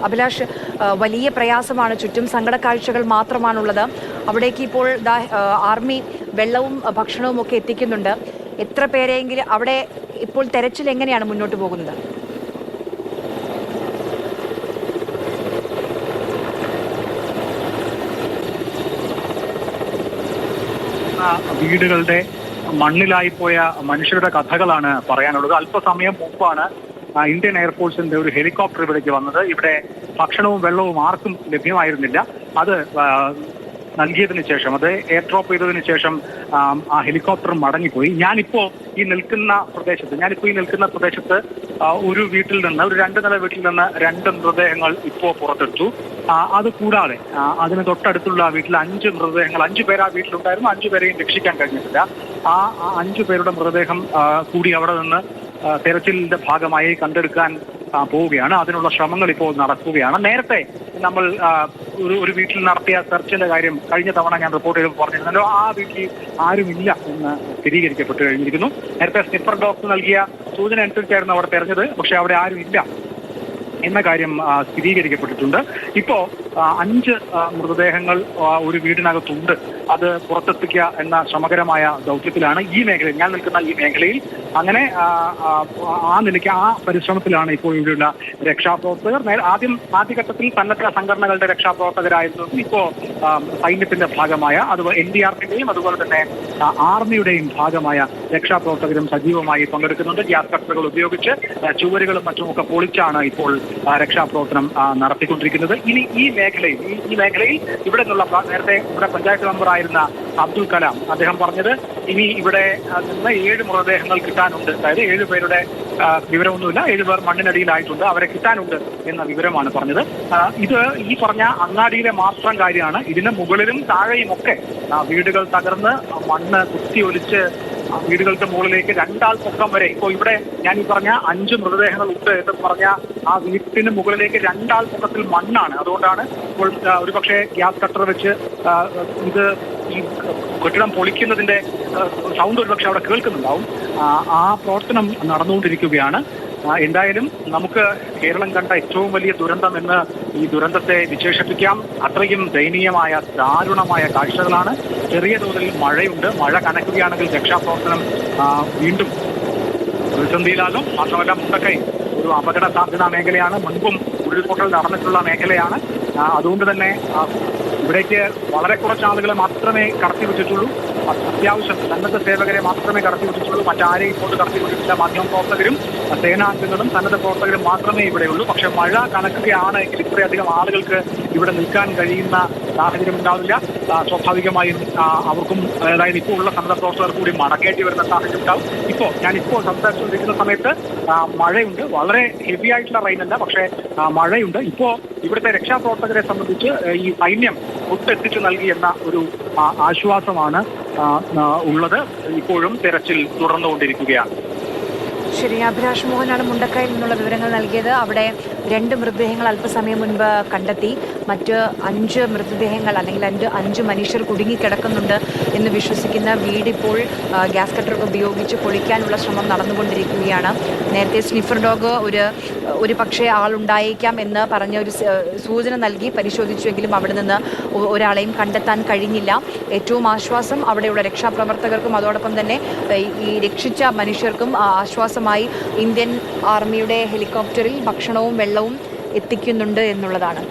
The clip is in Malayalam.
അഭിലാഷ്, വലിയ പ്രയാസമാണ്. ചുറ്റും സങ്കടക്കാഴ്ചകൾ മാത്രമാണുള്ളത്. അവിടേക്ക് ഇപ്പോൾ ആർമി വെള്ളവും ഭക്ഷണവും ഒക്കെ എത്തിക്കുന്നുണ്ട്. എത്ര പേരെങ്കിലും അവിടെ ഇപ്പോൾ തെരച്ചിൽ എങ്ങനെയാണ് മുന്നോട്ട് പോകുന്നത്? വീടുകളുടെ മണ്ണിലായി പോയ മനുഷ്യരുടെ കഥകളാണ് പറയാനുള്ളത്. അല്പസമയം മുമ്പാണ് ഇന്ത്യൻ എയർഫോഴ്സിന്റെ ഒരു ഹെലികോപ്റ്റർ ഇവിടേക്ക് വന്നത്. ഇവിടെ ഭക്ഷണവും വെള്ളവും ആർക്കും ലഭ്യമായിരുന്നില്ല. അത് നൽകിയതിനു ശേഷം, അത് എയർ ഡ്രോപ്പ് ചെയ്തതിനു ശേഷം ആ ഹെലികോപ്റ്റർ മടങ്ങിപ്പോയി. ഞാനിപ്പോ ഈ നിൽക്കുന്ന പ്രദേശത്ത് ഒരു വീട്ടിൽ നിന്ന്, ഒരു 2 നില വീട്ടിൽ നിന്ന് 2 മൃതദേഹങ്ങൾ ഇപ്പോൾ പുറത്തെടുത്തു. അത് കൂടാതെ അതിന് തൊട്ടടുത്തുള്ള വീട്ടിൽ 5 മൃതദേഹങ്ങൾ, 5 പേര് ആ വീട്ടിലുണ്ടായിരുന്നു. 5 പേരെയും രക്ഷിക്കാൻ കഴിഞ്ഞിട്ടില്ല. ആ 5 പേരുടെ മൃതദേഹം കൂടി അവിടെ നിന്ന് തെരച്ചിലിന്റെ ഭാഗമായി കണ്ടെടുക്കാൻ പോവുകയാണ്. അതിനുള്ള ശ്രമങ്ങൾ ഇപ്പോൾ നടക്കുകയാണ്. നേരത്തെ നമ്മൾ ഒരു വീട്ടിൽ നടത്തിയ സെർച്ചിന്റെ കാര്യം കഴിഞ്ഞ തവണ ഞാൻ റിപ്പോർട്ട് ചെയ്ത് പറഞ്ഞിരുന്നല്ലോ. ആ വീട്ടിൽ ആരുമില്ല എന്ന് സ്ഥിരീകരിക്കപ്പെട്ടു കഴിഞ്ഞിരിക്കുന്നു. നേരത്തെ സ്നിഫർ ഡോഗ്സ് നൽകിയ സൂചന അനുസരിച്ചായിരുന്നു അവിടെ തെരഞ്ഞത്. പക്ഷെ അവിടെ ആരുമില്ല എന്ന കാര്യം സ്ഥിരീകരിക്കപ്പെട്ടിട്ടുണ്ട്. ഇപ്പോ 5 മൃതദേഹങ്ങൾ ഒരു വീടിനകത്തുണ്ട്. അത് പുറത്തെത്തിക്കുക എന്ന ശ്രമകരമായ ദൗത്യത്തിലാണ് ഈ മേഖലയിൽ, ഞാൻ നിൽക്കുന്ന ഈ മേഖലയിൽ. അങ്ങനെ ആ നിലയ്ക്ക് ആ പരിശ്രമത്തിലാണ് ഇപ്പോൾ ഇവിടെയുള്ള രക്ഷാപ്രവർത്തകർ. ആദ്യഘട്ടത്തിൽ സന്നദ്ധ സംഘടനകളുടെ രക്ഷാപ്രവർത്തകരായിരുന്നു. ഇപ്പോ സൈന്യത്തിന്റെ ഭാഗമായ, അതുപോലെ NDRFിന്റെയും അതുപോലെ തന്നെ ആർമിയുടെയും ഭാഗമായ രക്ഷാപ്രവർത്തകരും സജീവമായി പങ്കെടുക്കുന്നുണ്ട്. ഗ്യാസ് കട്ടറുകൾ ഉപയോഗിച്ച് ചുവരുകളും മറ്റുമൊക്കെ പൊളിച്ചാണ് ഇപ്പോൾ രക്ഷാപ്രവർത്തനം നടത്തിക്കൊണ്ടിരിക്കുന്നത്. ഇനി ഈ മേഖലയിൽ ഇവിടെ നിന്നുള്ള, നേരത്തെ ഇവിടെ പഞ്ചായത്ത് മെമ്പറായിരുന്ന അബ്ദുൽ കലാം, അദ്ദേഹം പറഞ്ഞത് ഇനി ഇവിടെ നിന്ന് 7 മൃതദേഹങ്ങൾ കിട്ടാനുണ്ട്. അതായത് 7 പേരുടെ വിവരമൊന്നുമില്ല, 7 പേർ മണ്ണിനടിയിലായിട്ടുണ്ട്, അവരെ കിട്ടാനുണ്ട് എന്ന വിവരമാണ് പറഞ്ഞത്. ഇത് ഈ പറഞ്ഞ അങ്ങാടിയിലെ മാത്രം കാര്യമാണ്. ഇതിന് മുകളിലും താഴെയും ഒക്കെ വീടുകൾ തകർന്ന് മണ്ണ് കുത്തിയൊലിച്ച് വീടുകൾക്ക് മുകളിലേക്ക് 2 ആൾ പൊക്കം വരെ, ഇപ്പോൾ ഇവിടെ ഞാൻ ഈ പറഞ്ഞ 5 മൃതദേഹങ്ങൾ ഉണ്ട് എന്ന് പറഞ്ഞ ആ വീട്ടിന് മുകളിലേക്ക് 2 ആൾ പൊക്കത്തിൽ മണ്ണാണ്. അതുകൊണ്ടാണ് ഇപ്പോൾ ഒരുപക്ഷെ ഗ്യാസ് കട്ടർ വെച്ച് ഈ കെട്ടിടം പൊളിക്കുന്നതിന്റെ സൗണ്ട് ഒരുപക്ഷെ അവിടെ കേൾക്കുന്നുണ്ടാവും. ആ പ്രവർത്തനം നടന്നുകൊണ്ടിരിക്കുകയാണ്. എന്തായാലും നമുക്ക് കേരളം കണ്ട ഏറ്റവും വലിയ ദുരന്തം എന്ന് ഈ ദുരന്തത്തെ വിശേഷിപ്പിക്കാം. അത്രയും ദയനീയമായ, ദാരുണമായ കാഴ്ചകളാണ്. ചെറിയ തോതിൽ മഴയുണ്ട്. മഴ കനക്കുകയാണെങ്കിൽ രക്ഷാപ്രവർത്തനം വീണ്ടും പ്രതിസന്ധിയിലാകും. മാത്രമല്ല, മുണ്ടക്കൈ ഒരു അപകട സാധ്യതാ മേഖലയാണ്. മുൻപും ഉരുൾപൊട്ടൽ നടന്നിട്ടുള്ള മേഖലയാണ്. അതുകൊണ്ട് തന്നെ ഇവിടേക്ക് വളരെ കുറച്ച് ആളുകളെ മാത്രമേ കടത്തിവിട്ടിട്ടുള്ളൂ. അത്യാവശ്യം സന്നദ്ധ സേവകരെ മാത്രമേ കടത്തിവിട്ടിട്ടുള്ളൂ. മറ്റാരെയും ഇങ്ങോട്ട് കടത്തിവിട്ടിട്ടില്ല. മാധ്യമപ്രവർത്തകരും സേനാംഗങ്ങളും സന്നദ്ധ പ്രവർത്തകരും മാത്രമേ ഇവിടെയുള്ളൂ. പക്ഷെ മഴ കനക്കുകയാണ് എങ്കിൽ ഇത്രയധികം ആളുകൾക്ക് ഇവിടെ നിൽക്കാൻ കഴിയുന്ന സാഹചര്യം ഉണ്ടാവില്ല. സ്വാഭാവികമായും അവർക്കും, അതായത് ഇപ്പോൾ ഉള്ള സന്നദ്ധ പ്രവർത്തകർ കൂടി മടങ്ങേണ്ടി വരുന്ന സാഹചര്യം ഉണ്ടാവും. ഞാനിപ്പോൾ സംസാരിച്ചുകൊണ്ടിരിക്കുന്ന സമയത്ത് മഴയുണ്ട്. വളരെ ഹെവി ആയിട്ടുള്ള റെയിനല്ല, പക്ഷേ മഴയുണ്ട്. ഇപ്പോൾ ഇവിടുത്തെ രക്ഷാപ്രവർത്തകരെ സംബന്ധിച്ച് ഈ സൈന്യം ഒട്ടെത്തിച്ചു നൽകി എന്ന ഒരു ആശ്വാസമാണ് ഉള്ളത്. ഇപ്പോഴും തെരച്ചിൽ തുടർന്നുകൊണ്ടിരിക്കുകയാണ്. ശരി, അഭിലാഷ് മോഹനാണ് മുണ്ടക്കയിൽ നിന്നുള്ള വിവരങ്ങൾ നൽകിയത്. അവിടെ 2 മൃതദേഹങ്ങൾ അല്പസമയം മുൻപ് കണ്ടെത്തി. മറ്റ് 5 മൃതദേഹങ്ങൾ, അല്ലെങ്കിൽ 5 മനുഷ്യർ കുടുങ്ങിക്കിടക്കുന്നുണ്ട് എന്ന് വിശ്വസിക്കുന്ന വീടിപ്പോൾ ഗ്യാസ് കട്ടർ ഉപയോഗിച്ച് പൊളിക്കാനുള്ള ശ്രമം നടന്നുകൊണ്ടിരിക്കുകയാണ്. നേരത്തെ സ്നിഫർ ഡോഗ് ഒരു പക്ഷേ ആളുണ്ടായേക്കാം എന്ന് പറഞ്ഞ ഒരു സൂചന നൽകി പരിശോധിച്ചുവെങ്കിലും അവിടെ നിന്ന് ഒരാളെയും കണ്ടെത്താൻ കഴിഞ്ഞില്ല. ഏറ്റവും ആശ്വാസം അവിടെയുള്ള രക്ഷാപ്രവർത്തകർക്കും അതോടൊപ്പം തന്നെ ഈ രക്ഷിച്ച മനുഷ്യർക്കും ആശ്വാസമായി ഇന്ത്യൻ ആർമിയുടെ ഹെലികോപ്റ്ററിൽ ഭക്ഷണവും വെള്ളവും എത്തിക്കുന്നുണ്ട് എന്നുള്ളതാണ്.